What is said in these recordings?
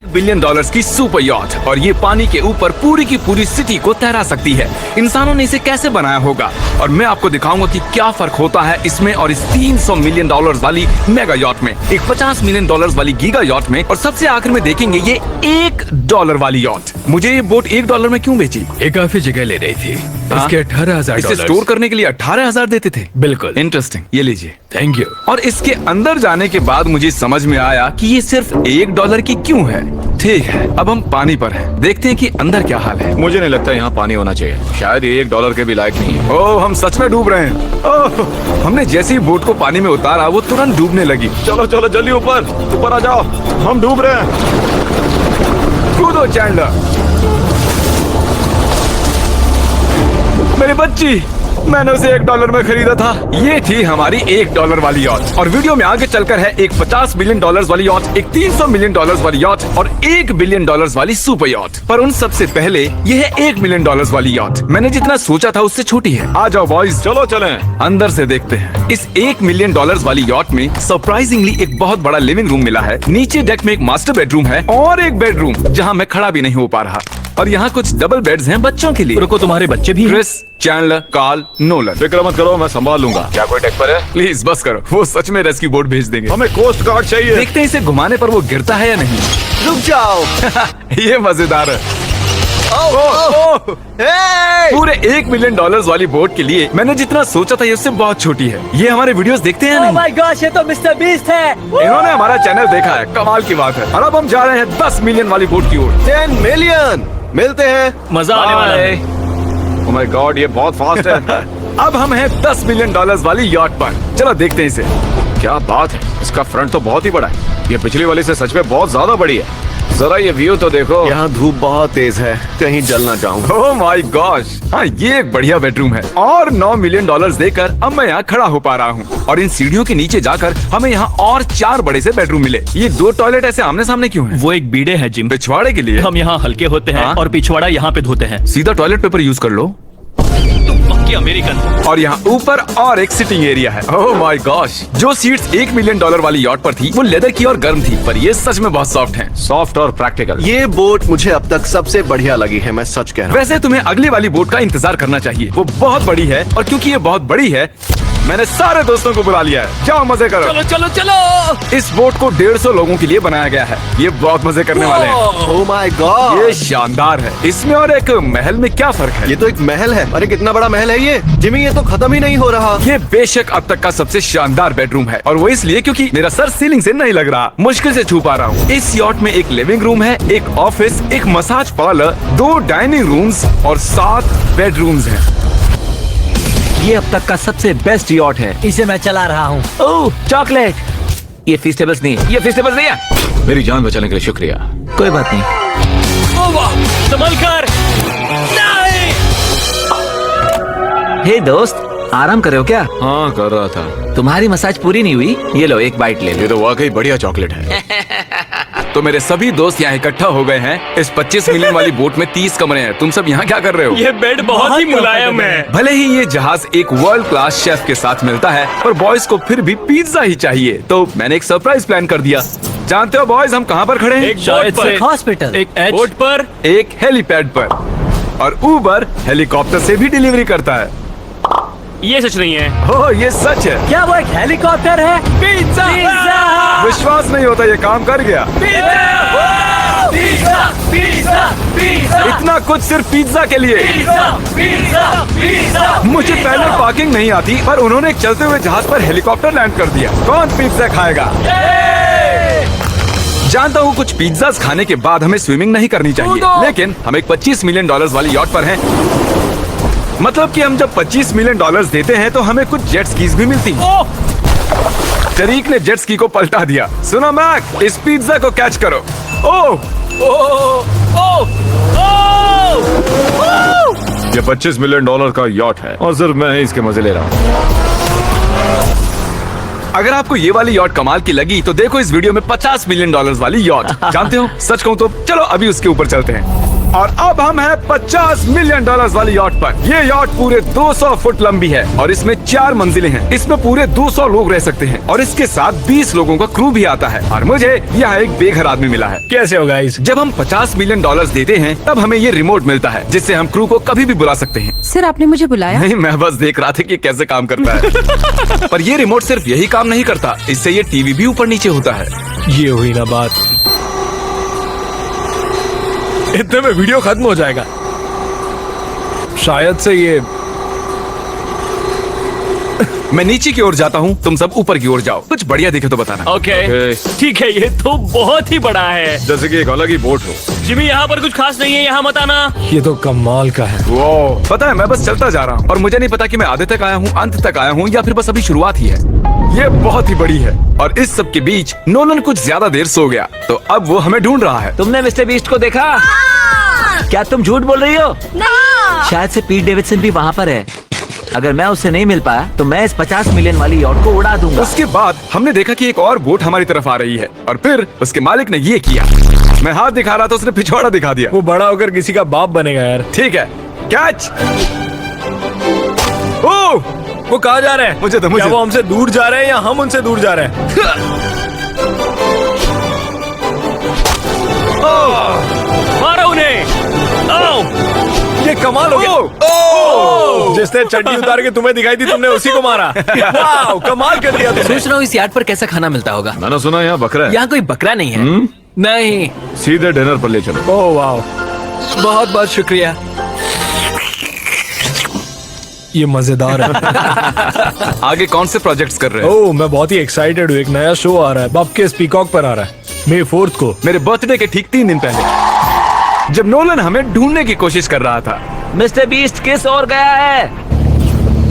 Billion dollars की super yacht और ये पानी के ऊपर पूरी की पूरी सिटी को तैरा सकती है। इंसानों ने इसे कैसे बनाया होगा और मैं आपको दिखाऊंगा कि क्या फर्क होता है इसमें और इस 300 मिलियन डॉलर्स वाली मेगा यॉट में, एक 50 मिलियन डॉलर्स वाली गीगा यॉट में, और सबसे आखिर में देखेंगे ये $1 वाली यॉट। मुझे ये बोट $1 में क्यों बेची? ये काफी जगह ले रही थी। इसके 18,000 इसे स्टोर करने के लिए 18,000 देते थे। बिल्कुल इंटरेस्टिंग, ये लीजिए। Thank you. और इसके अंदर जाने के बाद मुझे समझ में आया कि ये सिर्फ $1 की क्यों है। ठीक है, अब हम पानी पर हैं। देखते हैं कि अंदर क्या हाल है। मुझे नहीं लगता यहाँ पानी होना चाहिए, शायद ये $1 के भी लायक नहीं है। ओह, हम सच में डूब रहे हैं। ओह, हमने जैसे ही बोट को पानी में उतारा वो तुरंत डूबने लगी। चलो चलो जल्दी ऊपर आ जाओ, हम डूब रहे हैं। कूदो चैंडलर। मेरी बच्ची, मैंने उसे $1 में खरीदा था। ये थी हमारी $1 वाली यॉट। और वीडियो में आगे चलकर है एक 50 मिलियन डॉलर्स वाली यॉट, एक 300 मिलियन डॉलर्स वाली यॉट और $1 बिलियन वाली सुपर यॉट। पर उन सबसे पहले ये है $1 मिलियन वाली यॉट। मैंने जितना सोचा था उससे छोटी है। आ जाओ बॉयज, चलो चलें। अंदर से देखते हैं। इस $1 मिलियन वाली यॉट में सरप्राइजिंगली एक बहुत बड़ा लिविंग रूम मिला है। नीचे डेक में एक मास्टर बेडरूम है और एक बेडरूम जहाँ मैं खड़ा भी नहीं हो पा रहा। और यहाँ कुछ डबल बेड्स हैं बच्चों के लिए। रुको, तुम्हारे बच्चे भी हैं? Chris, Chandler, Carl, Nolan. फिक्र मत करो, मैं संभाल लूंगा। क्या कोई डेक पर है? प्लीज बस करो, वो सच में रेस्क्यू बोट भेज देंगे। हमें कोस्ट गार्ड चाहिए। देखते हैं इसे घुमाने पर वो गिरता है या नहीं। रुक जाओ। ये मजेदार है। पूरे $1 मिलियन वाली बोट के लिए मैंने जितना सोचा था ये उससे बहुत छोटी है। ये हमारे वीडियोस देखते हैं या नहीं? माय गॉश, ये तो मिस्टर बीस्ट है। इन्होंने हमारा चैनल देखा है, कमाल की बात है। और अब हम जा रहे हैं 10 मिलियन वाली बोट की ओर। 10 मिलियन मिलते हैं। मजा आने वाला है। ओह माय गॉड, ये बहुत फास्ट है। अब हम हैं $10 मिलियन वाली यॉट पर। चलो देखते हैं इसे। क्या बात है, इसका फ्रंट तो बहुत ही बड़ा है। ये पिछली वाली से सच में बहुत ज्यादा बड़ी है। जरा ये व्यू तो देखो। यहाँ धूप बहुत तेज है, कहीं जल ना जाऊं। ओह माय गॉश, हाँ ये एक बढ़िया बेडरूम है। और $9 मिलियन देकर अब मैं यहाँ खड़ा हो पा रहा हूँ। और इन सीढ़ियों के नीचे जाकर हमें यहाँ और 4 बड़े से बेडरूम मिले। ये 2 टॉयलेट ऐसे आमने सामने क्यों हैं? वो एक बीड़े है जिम। पिछवाड़े के लिए? हम यहाँ हल्के होते हैं हाँ? और पिछवाड़ा यहाँ पे धोते हैं। सीधा टॉयलेट पेपर यूज कर लो। तुम पक्की अमेरिकन। और यहाँ ऊपर और एक सिटिंग एरिया है। ओह माय गॉश, जो सीट्स $1 मिलियन वाली यॉट पर थी वो लेदर की और गर्म थी, पर ये सच में बहुत सॉफ्ट हैं। सॉफ्ट और प्रैक्टिकल। ये बोट मुझे अब तक सबसे बढ़िया लगी है, मैं सच कह रहा हूँ। वैसे तुम्हें अगली वाली बोट का इंतजार करना चाहिए, वो बहुत बड़ी है। और क्योंकि ये बहुत बड़ी है मैंने सारे दोस्तों को बुला लिया है। जाओ मजे करो। चलो चलो चलो। इस बोट को 150 लोगों के लिए बनाया गया है। ये बहुत मजे करने वाले हैं। ओह माय गॉड, ये शानदार है। इसमें और एक महल में क्या फर्क है? ये तो एक महल है। अरे कितना बड़ा महल है ये जिमी, ये तो खत्म ही नहीं हो रहा। ये बेशक अब तक का सबसे शानदार बेडरूम है, और वो इसलिए क्योंकि मेरा सर सीलिंग से नहीं लग रहा, मुश्किल से छू पा रहा हूँ। इस यॉट में एक लिविंग रूम है, एक ऑफिस, एक मसाज पार्लर, 2 डाइनिंग रूम्स और 7 बेडरूम्स हैं। ये अब तक का सबसे बेस्ट यॉट है। इसे मैं चला रहा हूँ। ओह चॉकलेट। ये फीस्टेबल्स नहीं है, ये फीस्टेबल्स नहीं है। मेरी जान बचाने के लिए शुक्रिया। कोई बात नहीं। ओ वाह, संभल कर। नहीं। हे दोस्त, आराम कर रहे हो क्या? हाँ कर रहा था। तुम्हारी मसाज पूरी नहीं हुई? ये लो एक बाइट ले लो। ये तो वाकई बढ़िया चॉकलेट है। तो मेरे सभी दोस्त यहाँ इकट्ठा हो गए हैं। इस 25 मिलियन वाली बोट में 30 कमरे हैं। तुम सब यहाँ क्या कर रहे हो? ये बेड बहुत ही मुलायम है। भले ही ये जहाज एक वर्ल्ड क्लास शेफ के साथ मिलता है, पर बॉयज को फिर भी पिज्जा ही चाहिए। तो मैंने एक सरप्राइज प्लान कर दिया। जानते हो बॉयज, हम कहाँ पर खड़े हैं? एक शायद से हॉस्पिटल, एक बोट पर, एक हेलीपैड पर। और उबर हेलीकॉप्टर से भी डिलीवरी करता है। ये सच नहीं है। हो, ये सच है। क्या वो एक हेलीकॉप्टर है? पिज्जा! विश्वास नहीं होता, ये काम कर गया। इतना कुछ सिर्फ पिज्जा के लिए। मुझे पहले पार्किंग नहीं आती, पर उन्होंने एक चलते हुए जहाज पर हेलीकॉप्टर लैंड कर दिया। कौन पिज्जा खाएगा? जानता हूँ कुछ पिज्जास खाने के बाद हमें स्विमिंग नहीं करनी चाहिए, लेकिन हम एक $25 मिलियन वाली यॉट पर हैं। मतलब कि हम जब $25 मिलियन देते हैं तो हमें कुछ जेट स्कीज भी मिलती हैं। तरीक ने जेट स्की को पलटा दिया। सुनो मैक, इस पिज्जा को कैच करो। ओह ये $25 मिलियन का यॉट है और सिर्फ मैं ही इसके मजे ले रहा हूँ। अगर आपको ये वाली यॉट कमाल की लगी तो देखो इस वीडियो में $50 मिलियन वाली यॉट। जानते हो, सच कहूँ तो चलो अभी उसके ऊपर चलते हैं। और अब हम हैं 50 मिलियन डॉलर्स वाली यॉट पर। ये यॉट पूरे 200 फुट लंबी है और इसमें 4 मंजिलें हैं। इसमें पूरे 200 लोग रह सकते हैं और इसके साथ 20 लोगों का क्रू भी आता है। और मुझे यहाँ एक बेघर आदमी मिला है। कैसे हो गाइस? जब हम 50 मिलियन डॉलर्स देते हैं तब हमें ये रिमोट मिलता है जिससे हम क्रू को कभी भी बुला सकते हैं। सर आपने मुझे बुलाया? नहीं, मैं बस देख रहा था कि कैसे काम करता है। पर ये रिमोट सिर्फ यही काम नहीं करता, इससे ये टीवी भी ऊपर नीचे होता है। ये हुई ना बात, इतने में वीडियो खत्म हो जाएगा। शायद से ये मैं नीचे की ओर जाता हूँ, तुम सब ऊपर की ओर जाओ। कुछ बढ़िया दिखे तो बताना। ओके ठीक है, ये तो बहुत ही बड़ा है। जैसे कि एक अलग ही बोट हो। जिमी यहाँ पर कुछ खास नहीं है, यहाँ मत आना। ये तो कमाल का है। वो पता है, मैं बस चलता जा रहा हूँ और मुझे नहीं पता कि मैं आधे तक आया हूँ, अंत तक आया हूँ या फिर बस अभी शुरुआत ही है। ये बहुत ही बड़ी है और इस सब के बीच नोलन कुछ ज्यादा देर सो गया, तो अब वो हमें ढूंढ रहा है। तुमने मिस्टर बीस्ट को देखा? क्या तुम झूठ बोल रही हो? शायद से पीट डेविडसन भी वहाँ पर है। अगर मैं उससे नहीं मिल पाया तो मैं इस 50 मिलियन वाली यॉट को उड़ा दूंगा। उसके बाद हमने देखा कि एक और बोट हमारी तरफ आ रही है और फिर उसके मालिक ने ये किया। मैं हाथ दिखा रहा था, उसने पिछवाड़ा दिखा दिया। वो बड़ा होकर किसी का बाप बनेगा यार। ठीक है, कैच। ओह, वो कहाँ जा रहे हैं? मुझे तो क्या वो हमसे दूर जा रहे हैं या हम उनसे दूर जा रहे हैं? मारो उन्हें। ओह, ये कमाल हो गया। जिसने चड्डी उतार के तुम्हें दिखाई दी तुमने उसी को मारा। वाह, कमाल कर दिया तुमने। सोच रहा हूँ इस यार्ड पर कैसा खाना मिलता होगा। मैंने सुना यहाँ बकरा है। यहाँ कोई बकरा नहीं है। नहीं, सीधे डिनर पर ले चलो। ओह वाह, बहुत बहुत शुक्रिया। ये मजेदार है। आगे कौन से प्रोजेक्ट्स कर रहे हो? ओह, मैं बहुत ही एक्साइटेड हूँ। एक नया शो आ रहा है, बब के पीकॉक पर आ रहा है May 4th को। मेरे बर्थडे के ठीक 3 दिन पहले, जब नोलन हमें ढूंढने की कोशिश कर रहा था। मिस्टर बीस्ट किस ओर गया है?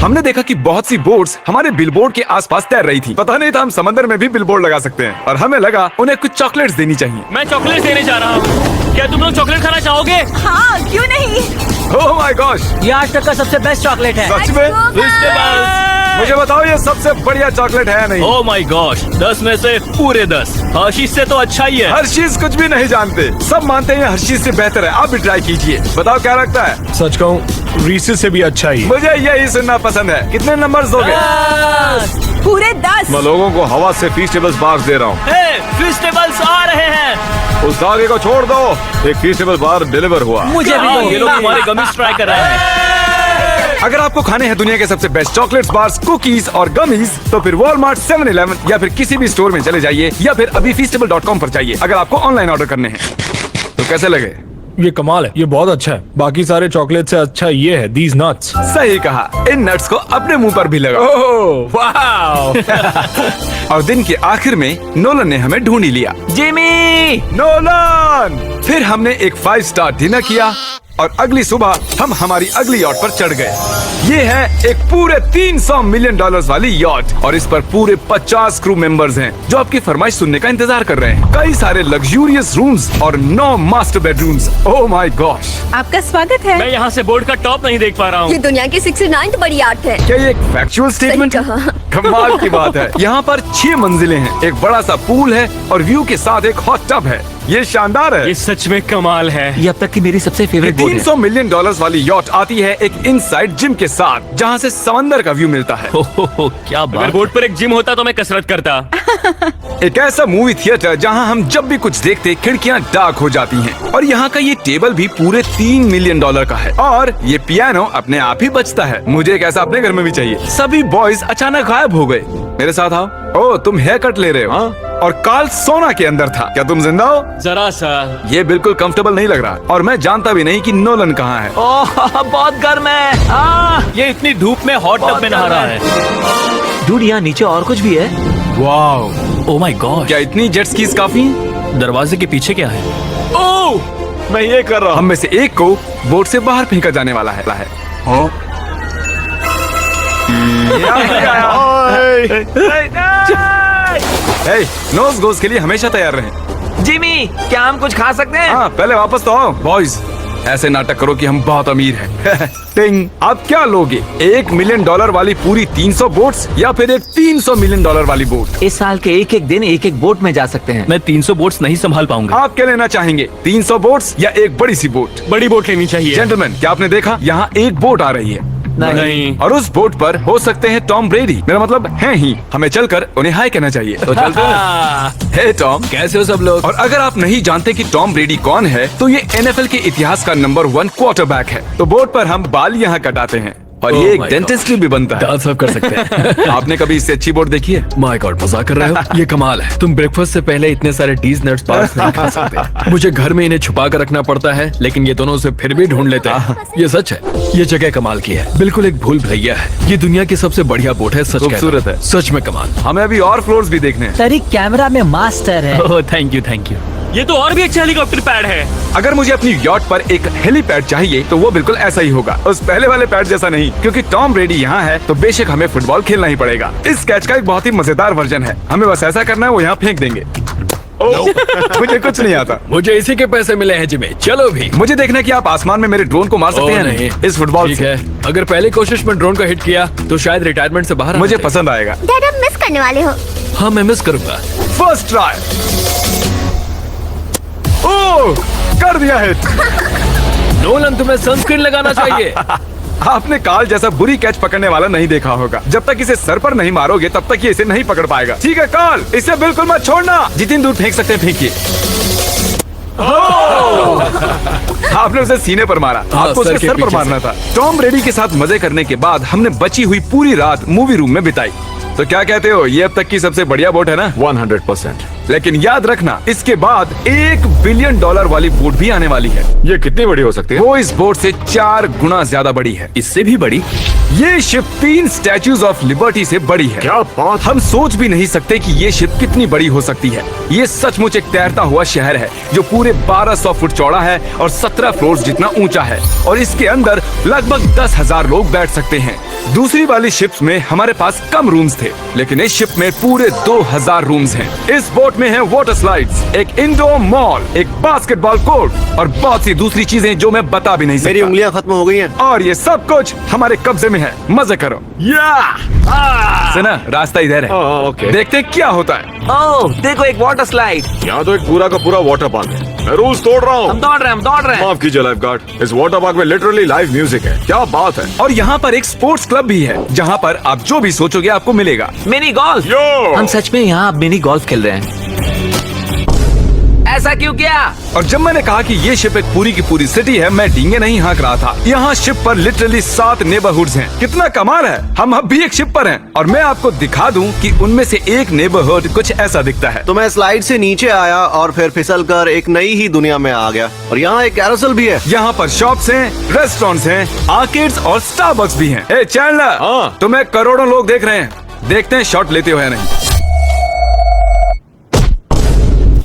हमने देखा कि बहुत सी बोट्स हमारे बिलबोर्ड के आसपास तैर रही थी। पता नहीं था हम समंदर में भी बिलबोर्ड लगा सकते हैं और हमें लगा उन्हें कुछ चॉकलेट्स देनी चाहिए। मैं चॉकलेट देने जा रहा हूँ। क्या तुम लोग चॉकलेट खाना चाहोगे? हाँ, क्यों नहीं? ओह माय गॉश, ये आज तक का सबसे बेस्ट चॉकलेट है। सच में? मुझे बताओ, ये सबसे बढ़िया चॉकलेट है या नहीं? ओह माय गॉश, 10 में से पूरे 10। हर्शीज से तो अच्छा ही है। हर्शीज कुछ भी नहीं जानते, सब मानते हैं हर्शीज से बेहतर है। आप भी ट्राई कीजिए, बताओ क्या लगता है। सच कहूँ, रीसेस से भी अच्छा ही। मुझे यही सुनना पसंद है। कितने नंबर्स दोगे? पूरे 10। मैं लोगों को हवा से फीस्टेबल्स बार दे रहा हूँ। फेस्टिवल्स आ रहे हैं। उस धागे को छोड़ दो, एक फीस्टेबल बार डिलीवर हुआ। मुझे भी हाँ, दो। ये लोग हमारे गमीज ट्राई कर रहे हैं। अगर आपको खाने हैं दुनिया के सबसे बेस्ट चॉकलेट्स, बार्स, कुकीज और गमीज, तो फिर वॉलमार्ट, 7-Eleven या फिर किसी भी स्टोर में चले जाइए या फिर अभी feastable.com पर जाइए अगर आपको ऑनलाइन ऑर्डर करने हैं। तो कैसे लगे? ये कमाल है, ये बहुत अच्छा है। बाकी सारे चॉकलेट से अच्छा ये है, these nuts। सही कहा, इन नट्स को अपने मुंह पर भी लगाओ। Oh wow. और दिन के आखिर में नोलन ने हमें ढूंढ ही लिया। जिमी! नोलन! फिर हमने एक 5 स्टार डिनर किया और अगली सुबह हम हमारी अगली यॉट पर चढ़ गए। ये है एक पूरे 300 मिलियन डॉलर्स वाली यॉट और इस पर पूरे 50 क्रू मेंबर्स हैं जो आपकी फरमाइश सुनने का इंतजार कर रहे हैं। कई सारे लग्जूरियस रूम्स और 9 master bedrooms. Oh my gosh, आपका स्वागत है। मैं यहाँ से बोर्ड का टॉप नहीं देख पा रहा ये हूँ। दुनिया की 69th बड़ी आर्ट है। क्या ये एक फैक्चुअल स्टेटमेंट है? कहा। कमाल की बात है। यहाँ पर 6 मंजिलें हैं, एक बड़ा सा पूल है और व्यू के साथ एक हॉट टब है। ये शानदार है। ये सच में कमाल है। ये अब तक की मेरी सबसे फेवरेट बोट है। 300 मिलियन डॉलर्स वाली यॉट आती है एक इनसाइड जिम के साथ जहाँ से समंदर का व्यू मिलता है। क्या बात। अगर बोर्ड पर एक जिम होता तो मैं कसरत करता। एक ऐसा मूवी थिएटर जहाँ हम जब भी कुछ देखते खिड़कियाँ डार्क हो जाती हैं और यहाँ का ये टेबल भी पूरे 3 मिलियन डॉलर का है और ये पियानो अपने आप ही बजता है। मुझे एक ऐसा अपने घर में भी चाहिए। सभी बॉयज अचानक गायब हो गए। मेरे साथ आओ। ओह, तुम हेयर कट ले रहे हो? हाँ? और कार्ल सोना के अंदर था। क्या तुम जिंदा हो? जरा सा। ये बिल्कुल कंफर्टेबल नहीं लग रहा और मैं जानता भी नहीं कि नोलन कहाँ है। ओह, बहुत गर्म है। ये इतनी धूप में हॉट टब में नहा रहा है। डूड, यहाँ नीचे और कुछ भी है। वाओ, ओह माय गॉड, क्या इतनी जेट स्कीज काफी हैं? दरवाजे के पीछे क्या है? ओह, मैं ये कर रहा हूँ। हम में से एक को बोट से बाहर फेंका जाने वाला है। नोज गोज के लिए हमेशा तैयार रहें। जिमी, क्या हम कुछ खा सकते हैं? हाँ, पहले वापस तो आओ बॉयज। ऐसे नाटक करो कि हम बहुत अमीर हैं। टिंग, आप क्या लोगे? $1 मिलियन वाली पूरी 300 बोट्स या फिर एक $300 मिलियन वाली बोट? इस साल के एक एक दिन एक एक बोट में जा सकते हैं। मैं 300 बोट्स नहीं संभाल पाऊंगा। आप क्या लेना चाहेंगे, 300 बोट्स या एक बड़ी सी बोट? बड़ी बोट लेनी चाहिए। जेंटलमैन, क्या आपने देखा यहाँ एक बोट आ रही है? नहीं। और उस बोट पर हो सकते हैं टॉम ब्रेडी, मेरा मतलब है ही। हमें चलकर उन्हें हाय कहना चाहिए। तो चलते हैं। हे टॉम, कैसे हो सब लोग? और अगर आप नहीं जानते कि टॉम ब्रेडी कौन है, तो ये NFL के इतिहास का नंबर 1 क्वार्टरबैक है। तो बोट पर हम बाल यहाँ कटाते हैं और ये एक my डेंटिस्ट भी बनता है। दांत साफ कर सकते हैं। आपने कभी इससे अच्छी बोट देखी है? माय गॉड, मजाक कर रहे हो? ये कमाल है। तुम ब्रेकफास्ट से पहले इतने सारे डीज नट्स बार्स नहीं खा सकते। मुझे घर में इन्हें छुपा कर रखना पड़ता है, लेकिन ये दोनों उसे फिर भी ढूंढ लेते हैं। ये सच है, ये जगह कमाल की है। बिल्कुल एक भूल भुलैया है। ये दुनिया की सबसे बढ़िया बोट है। सच खूबसूरत कहता हूं। है। सच में कमाल। हमें अभी और फ्लोर्स भी देखने हैं। तरीक कैमरा में मास्टर है। Oh thank you thank you. ये तो और भी अच्छा हेलीकॉप्टर पैड है। अगर मुझे अपनी यॉट पर एक हेलीपैड चाहिए तो वो बिल्कुल ऐसा ही होगा, उस पहले वाले पैड जैसा नहीं। क्योंकि टॉम ब्रेडी यहाँ है तो बेशक हमें फुटबॉल खेलना ही पड़ेगा। इस कैच का एक बहुत ही मजेदार वर्जन है। हमें बस ऐसा करना है, वो यहाँ फेंक देंगे। मुझे कुछ नहीं आता। मुझे इसी के पैसे मिले हैं जिम्मी। चलो भी। मुझे देखना है कि आप आसमान में मेरे ड्रोन को मार सकते हैं नहीं इस फुटबॉल ठीक से। है, अगर पहली कोशिश में ड्रोन को हिट किया तो शायद रिटायरमेंट से बाहर मुझे पसंद आएगा। डैड, आप मिस करने वाले हो। हाँ मैं मिस करूंगा। First try. ओह, कर दिया हिट। नोलन, तुम्हें सनस्क्रीन लगाना चाहिए। आपने काल जैसा बुरी कैच पकड़ने वाला नहीं देखा होगा। जब तक इसे सर पर नहीं मारोगे तब तक ये इसे नहीं पकड़ पाएगा। ठीक है काल, इसे बिल्कुल मत छोड़ना। जितनी दूर फेंक सकते हैं फेंकिए। आपने उसे सीने पर मारा। आपको सर उसके के सर पर पीछे मारना था। टॉम ब्रेडी के साथ मजे करने के बाद हमने बची हुई पूरी रात मूवी रूम में बिताई। तो क्या कहते हो, ये अब तक की सबसे बढ़िया बोट है ना? 100%। लेकिन याद रखना, इसके बाद $1 बिलियन वाली बोट भी आने वाली है। ये कितनी बड़ी हो सकती है? वो इस बोट से 4 गुना ज्यादा बड़ी है। इससे भी बड़ी? ये शिप 3 स्टैच्यूज ऑफ लिबर्टी से बड़ी है। क्या बात! हम सोच भी नहीं सकते कि ये शिप कितनी बड़ी हो सकती है। ये सचमुच एक तैरता हुआ शहर है जो पूरे 1200 फुट चौड़ा है और 17 फ्लोर्स जितना ऊंचा है। और इसके अंदर लगभग 10,000 लोग बैठ सकते हैं। दूसरी वाली शिप्स में हमारे पास कम रूम्स थे, लेकिन इस शिप में पूरे 2000 रूम्स हैं। इस बोट में है वाटर स्लाइड्स, एक इंडोर मॉल, एक बास्केटबॉल कोर्ट और बहुत सी दूसरी चीजें जो मैं बता भी नहीं सकता। मेरी उंगलियां खत्म हो गई हैं। और ये सब कुछ हमारे कब्जे में है। मजे करो। सुना, रास्ता इधर है। ओके। देखते हैं क्या होता है। ओह देखो, एक वाटर स्लाइड। यहाँ तो एक पूरा का पूरा वाटर पार्क है। मैं रूल्स तोड़ रहा हम हूँ। दौड़ रहे हैं। माफ कीजिए लाइफ गार्ड। इस वाटर पार्क में लिटरली लाइव म्यूजिक है। क्या बात है। और यहाँ पर एक स्पोर्ट्स क्लब भी है जहाँ पर आप जो भी सोचोगे आपको मिलेगा। Mini golf. यो! हम सच में यहाँ मिनी गोल्फ खेल रहे हैं। ऐसा क्यों किया? और जब मैंने कहा कि ये शिप एक पूरी की पूरी सिटी है, मैं डींगे नहीं हाँक रहा था। यहाँ शिप पर लिटरली 7 नेबरहुड्स हैं। कितना कमाल है। हम अब भी एक शिप पर हैं और मैं आपको दिखा दूं कि उनमें से एक नेबरहुड कुछ ऐसा दिखता है। तो मैं स्लाइड से नीचे आया और फिर फिसल कर एक नई ही दुनिया में आ गया। और यहाँ एक कैरोसेल भी है। यहाँ पर शॉप्स हैं, रेस्टोरेंट्स हैं, आर्केड्स और स्टारबक्स भी हैं। ए चैंडलर, हाँ। तुम्हें करोड़ों लोग देख रहे हैं। देखते हैं शॉट लेते हो या नहीं।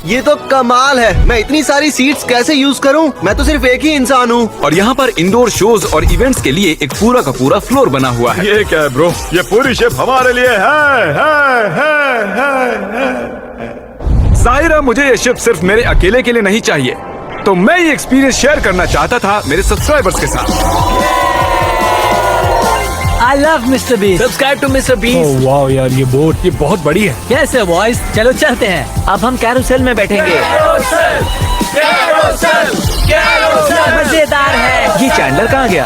ये तो कमाल है। मैं इतनी सारी सीट्स कैसे यूज करूं? मैं तो सिर्फ एक ही इंसान हूँ। और यहाँ पर इंडोर शोज और इवेंट्स के लिए एक पूरा का पूरा फ्लोर बना हुआ है। ये क्या है ब्रो? ये पूरी शिप हमारे लिए है। जाहिर है मुझे ये शिप सिर्फ मेरे अकेले के लिए नहीं चाहिए, तो मैं ये एक्सपीरियंस शेयर करना चाहता था मेरे सब्सक्राइबर्स के साथ। I love Mister Beast. Subscribe to Mister Beast. वाह यार, ये बोट ये बहुत बड़ी है। कैसे बॉयज, चलो चलते हैं। अब हम कैरोसेल में बैठेंगे। मजेदार है। ये चैंडलर कहाँ गया?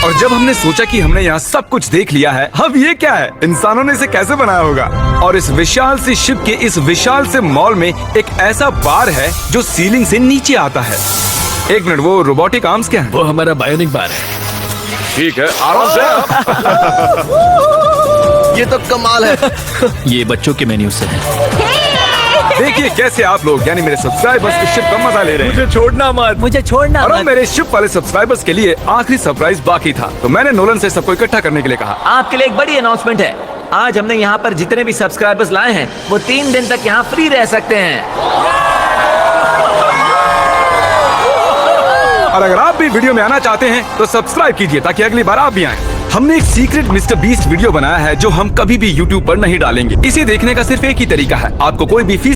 और जब हमने सोचा कि हमने यहाँ सब कुछ देख लिया है, अब ये क्या है, इंसानों ने इसे कैसे बनाया होगा। और इस विशाल सी शिप के इस विशाल से मॉल में एक ऐसा बार है जो सीलिंग से नीचे आता है। एक मिनट, वो रोबोटिक आर्म्स क्या है? वो हमारा बायोनिक बार है। ठीक है, आराम से। ये तो कमाल है। ये बच्चों के मेन्यू से है। देखिए कैसे आप लोग यानी मेरे सब्सक्राइबर्स इस शिप का मजा ले रहे हैं। मुझे छोड़ना मत। मुझे छोड़ना और अब मत। मेरे शिप वाले सब्सक्राइबर्स के लिए आखिरी सरप्राइज बाकी था, तो मैंने नोलन से सबको इकट्ठा करने के लिए कहा। आपके लिए एक बड़ी अनाउंसमेंट है। आज हमने यहाँ पर जितने भी सब्सक्राइबर्स लाए हैं वो 3 दिन तक यहाँ फ्री रह सकते हैं। और अगर आप भी वीडियो में आना चाहते हैं तो सब्सक्राइब कीजिए ताकि अगली बार आप भी आएं। हमने एक सीक्रेट मिस्टर बीस्ट वीडियो बनाया है जो हम कभी भी YouTube पर नहीं डालेंगे। इसे देखने का सिर्फ एक ही तरीका है, आपको कोई भी फीस